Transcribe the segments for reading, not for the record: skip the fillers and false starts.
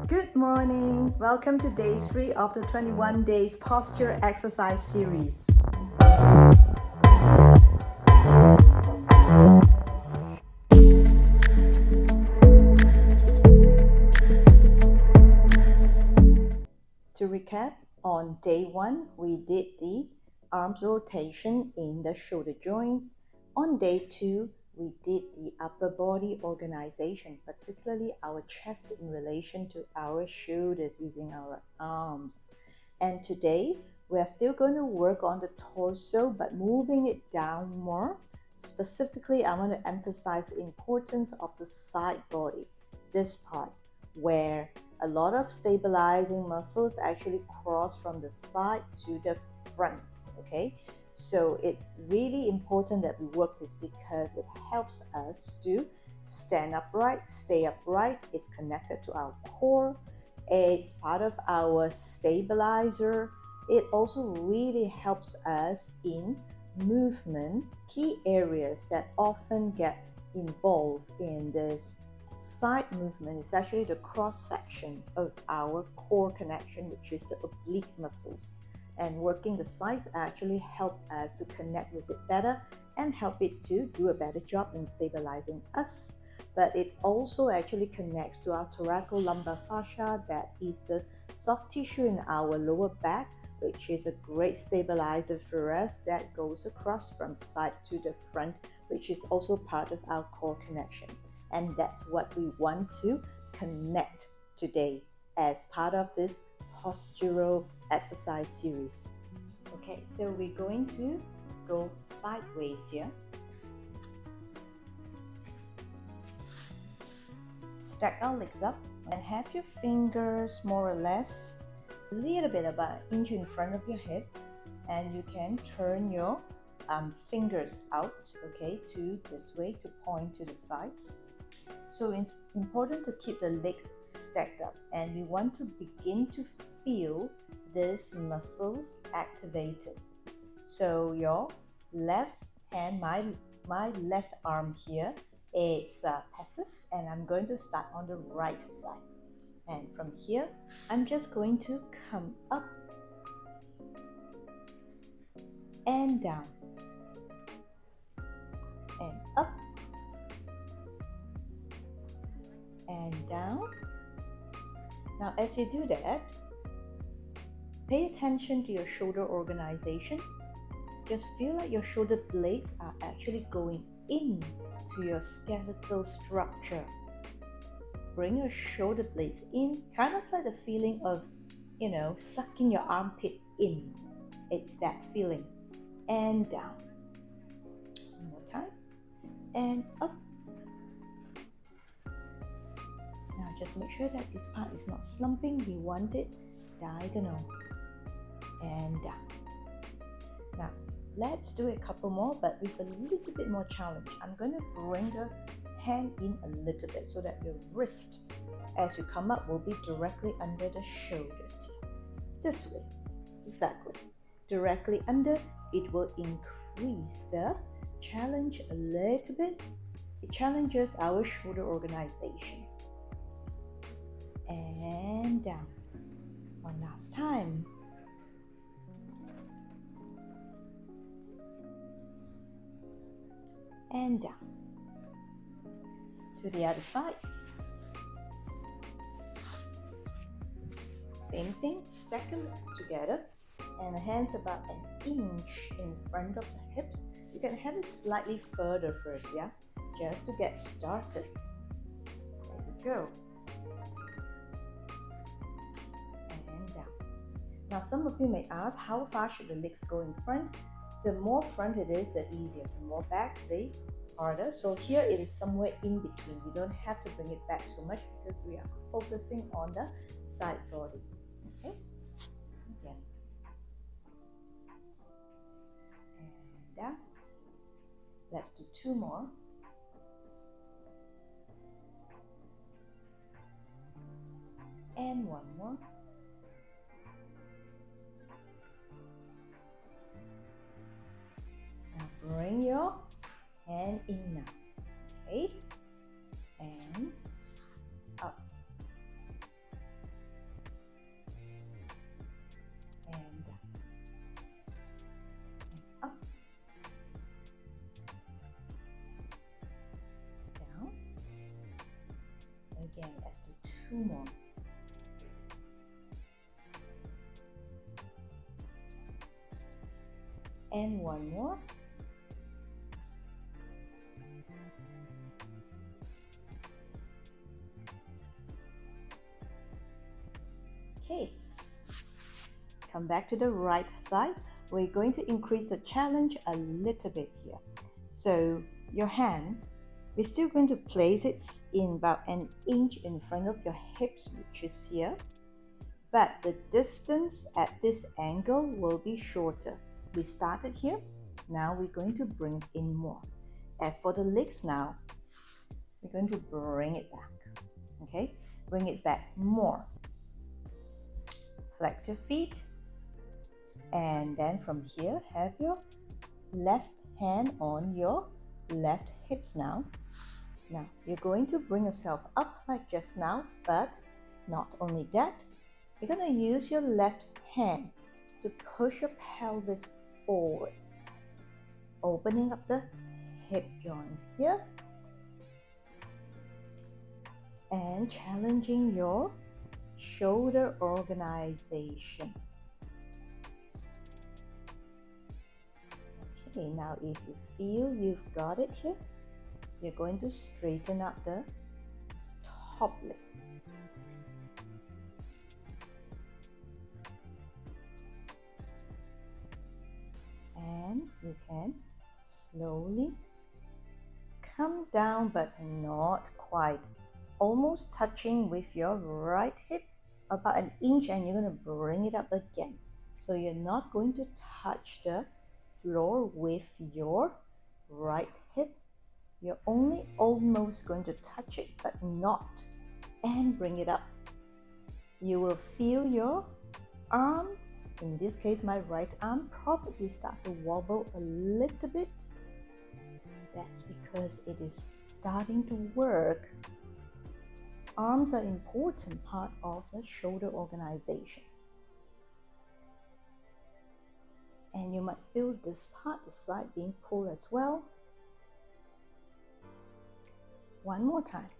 Good morning! Welcome to day 3 of the 21 days posture exercise series. To recap, on day 1 we did the arms rotation in the shoulder joints. On day 2 we did the upper body organization, particularly our chest in relation to our shoulders using our arms. And today we are still going to work on the torso but moving it down more. Specifically, I want to emphasize the importance of the side body, this part where a lot of stabilizing muscles actually cross from the side to the front. Okay, so it's really important that we work this because it helps us to stand upright, stay upright. It's connected to our core. It's part of our stabilizer. It also really helps us in movement, key areas that often get involved in this side movement is actually the cross section of our core connection, which is the oblique muscles. And working the sides actually help us to connect with it better and help it to do a better job in stabilizing us. But it also actually connects to our thoraco-lumbar fascia, that is the soft tissue in our lower back, which is a great stabilizer for us that goes across from side to the front, which is also part of our core connection. And that's what we want to connect today as part of this postural exercise series. Okay, so we're going to go sideways here. Stack our legs up and have your fingers more or less a little bit about an inch in front of your hips, and you can turn your fingers out, okay, to this way to point to the side. So it's important to keep the legs stacked up, and we want to begin to feel these muscles activated. So your left hand, my left arm here is passive, and I'm going to start on the right side. And from here, I'm just going to come up and down and up and down. Now as you do that, pay attention to your shoulder organization. Just feel like your shoulder blades are actually going in to your skeletal structure. Bring your shoulder blades in, kind of like the feeling of, sucking your armpit in. It's that feeling. And down. One more time. And up. Now just make sure that this part is not slumping. We want it diagonal. And down. Now let's do a couple more, but with a little bit more challenge. I'm going to bring the hand in a little bit so that your wrist, as you come up, will be directly under the shoulders. This way. Exactly. Directly under. It will increase the challenge a little bit. It challenges our shoulder organization. And down. One last time. And down. To the other side. Same thing, stack your legs together and the hands about an inch in front of the hips. You can have it slightly further first, yeah? Just to get started. There we go. And down. Now some of you may ask, how far should the legs go in front? The more front it is, the easier. The more back, the harder. So here it is somewhere in between. We don't have to bring it back so much because we are focusing on the side body. Okay? Again. And down. Let's do 2 more. And 1 more. Now bring your hand in now. Okay? And up. And let's do 2 more. And 1 more. Okay, come back to the right side. We're going to increase the challenge a little bit here. So your hand, we're still going to place it in about an inch in front of your hips, which is here. But the distance at this angle will be shorter. We started here, now we're going to bring it in more. As for the legs now, we're going to bring it back, okay? Bring it back more. Flex your feet, and then from here, have your left hand on your left hips now. Now, you're going to bring yourself up like just now, but not only that, you're going to use your left hand to push your pelvis forward, opening up the hip joints here and challenging your shoulder organization. Okay, now if you feel you've got it here, you're going to straighten up the top leg. And you can slowly come down, but not quite, almost touching with your right hip, about an inch, and you're going to bring it up again. So you're not going to touch the floor with your right hip. You're only almost going to touch it, but not. And bring it up. You will feel your arm, in this case my right arm, probably start to wobble a little bit. That's because it is starting to work. Arms are an important part of the shoulder organization. And you might feel this part, the side, being pulled as well. One more time.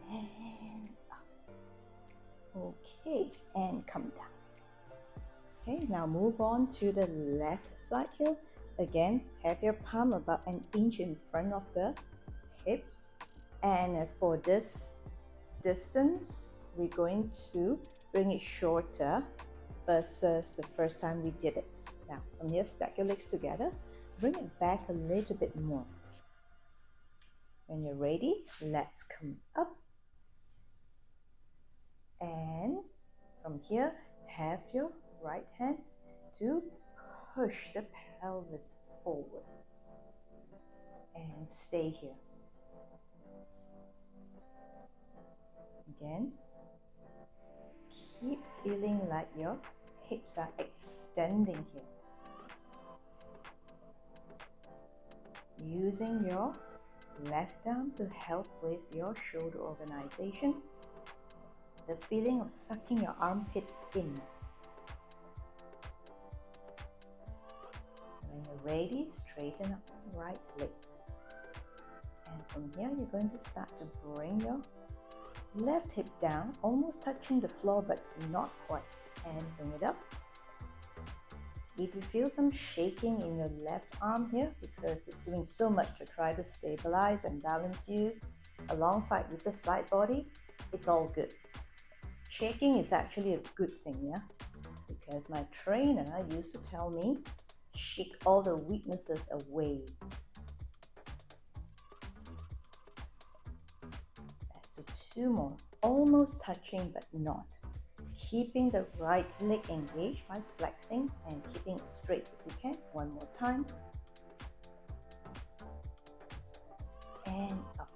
And up. Okay, and come down. Okay, now move on to the left side here. Again, have your palm about an inch in front of the hips. And as for this distance, we're going to bring it shorter versus the first time we did it. Now, from here, stack your legs together. Bring it back a little bit more. When you're ready, let's come up. And from here, have your right hand to push the pelvis forward. And stay here. Again, keep feeling like your hips are extending here. Using your left arm to help with your shoulder organization. The feeling of sucking your armpit in. When you're ready, straighten up the right leg. And from here, you're going to start to bring your left hip down, almost touching the floor, but not quite. And bring it up. If you feel some shaking in your left arm here, because it's doing so much to try to stabilize and balance you alongside with the side body, it's all good. Shaking is actually a good thing, yeah? Because my trainer used to tell me, shake all the weaknesses away. Let's do 2 more. Almost touching, but not. Keeping the right leg engaged by flexing and keeping it straight if you can. One more time. And up.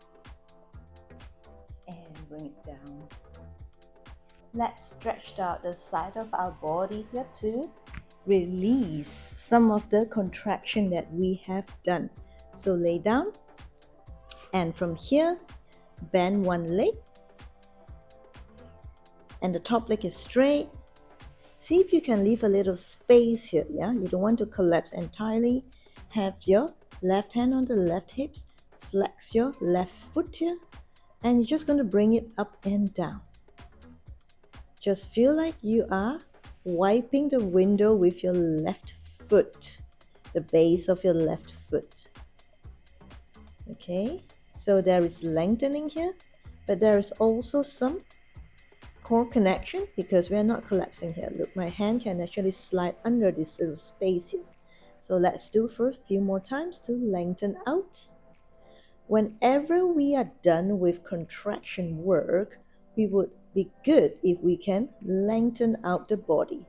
And bring it down. Let's stretch out the side of our bodies here to release some of the contraction that we have done. So lay down, and from here, bend one leg, and the top leg is straight. See if you can leave a little space here, yeah? You don't want to collapse entirely. Have your left hand on the left hips, flex your left foot here, and you're just going to bring it up and down. Just feel like you are wiping the window with your left foot, the base of your left foot. Okay, so there is lengthening here, but there is also some core connection because we are not collapsing here. Look, my hand can actually slide under this little space here. So let's do for a few more times to lengthen out. Whenever we are done with contraction work, we would be good if we can lengthen out the body.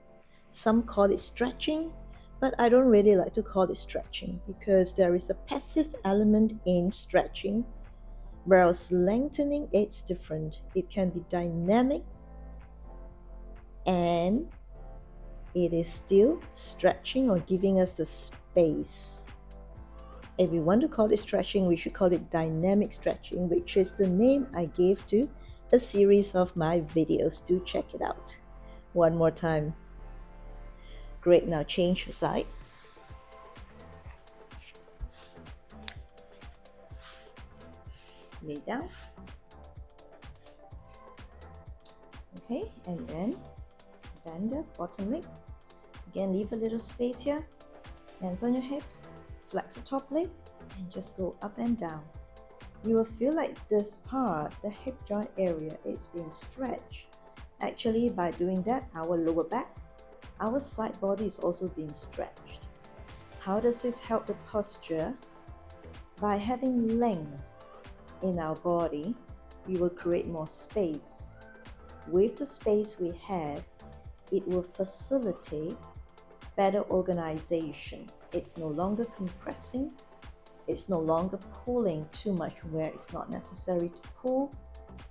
Some call it stretching, but I don't really like to call it stretching because there is a passive element in stretching, whereas lengthening, it's different. It can be dynamic and it is still stretching or giving us the space. If we want to call it stretching, we should call it dynamic stretching, which is the name I gave to a series of my videos. Do check it out. One more time. Great, now change side. Lay down. Okay, and then bend the bottom leg. Again, leave a little space here. Hands on your hips. Flex the top leg and just go up and down. You will feel like this part, the hip joint area, is being stretched. Actually, by doing that, our lower back, our side body is also being stretched. How does this help the posture? By having length in our body, we will create more space. With the space we have, it will facilitate better organization. It's no longer compressing. It's no longer pulling too much where it's not necessary to pull,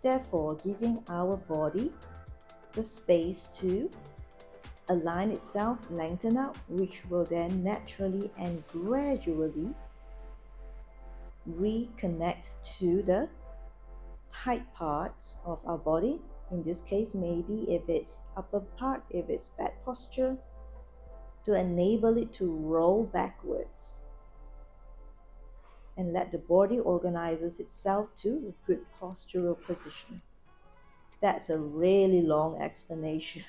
therefore giving our body the space to align itself, lengthen out, which will then naturally and gradually reconnect to the tight parts of our body. In this case, maybe if it's upper part, if it's bad posture, to enable it to roll backwards and let the body organizes itself to a good postural position. That's a really long explanation.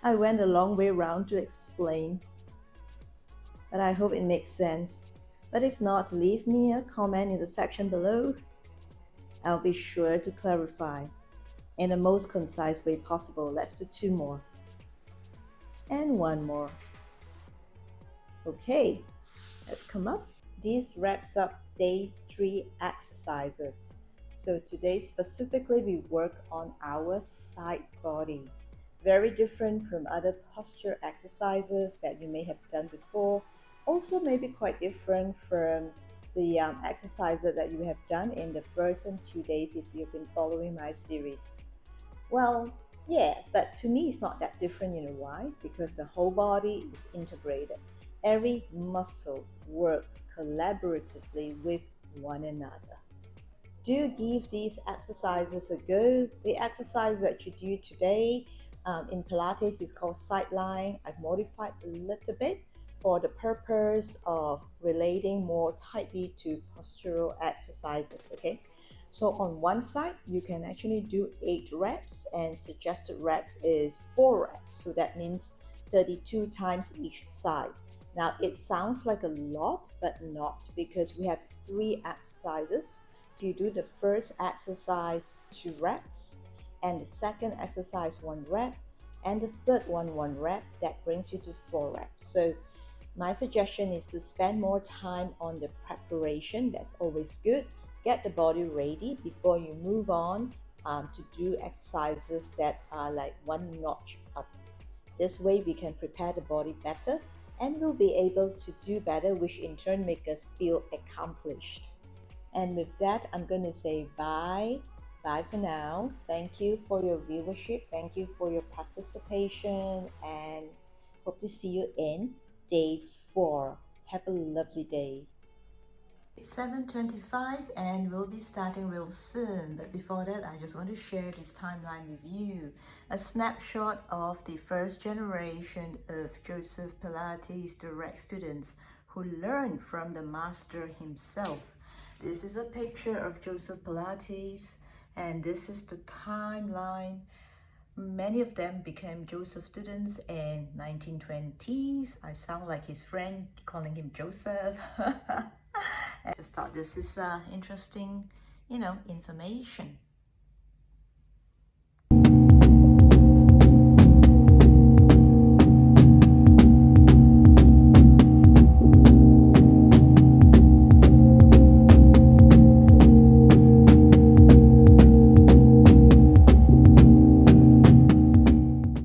I went a long way around to explain, but I hope it makes sense. But if not, leave me a comment in the section below. I'll be sure to clarify in the most concise way possible. Let's do 2 more. And 1 more. Okay, let's come up. This wraps up day 3 exercises. So today specifically we work on our side body. Very different from other posture exercises that you may have done before. Also maybe quite different from the exercises that you have done in the first and 2 days if you've been following my series. Well, yeah, but to me it's not that different, you know why? Because the whole body is integrated. Every muscle works collaboratively with one another. Do give these exercises a go. The exercise that you do today in Pilates is called sidelying. I've modified a little bit for the purpose of relating more tightly to postural exercises, okay? So on one side, you can actually do 8 reps and suggested reps is 4 reps. So that means 32 times each side. Now it sounds like a lot, but not, because we have 3 exercises. So you do the first exercise 2 reps, and the second exercise 1 rep, and the third one 1 rep. That brings you to 4 reps. So my suggestion is to spend more time on the preparation. That's always good. Get the body ready before you move on to do exercises that are like 1 notch up. This way we can prepare the body better and we'll be able to do better, which in turn make us feel accomplished. And with that, I'm going to say bye. Bye for now. Thank you for your viewership. Thank you for your participation, and hope to see you in day 4. Have a lovely day. It's 7:25 and we'll be starting real soon, but before that I just want to share this timeline with you. A snapshot of the first generation of Joseph Pilates direct students who learned from the master himself. This is a picture of Joseph Pilates, and this is the timeline. Many of them became Joseph students in 1920s. I sound like his friend calling him Joseph. I just thought this is interesting, information.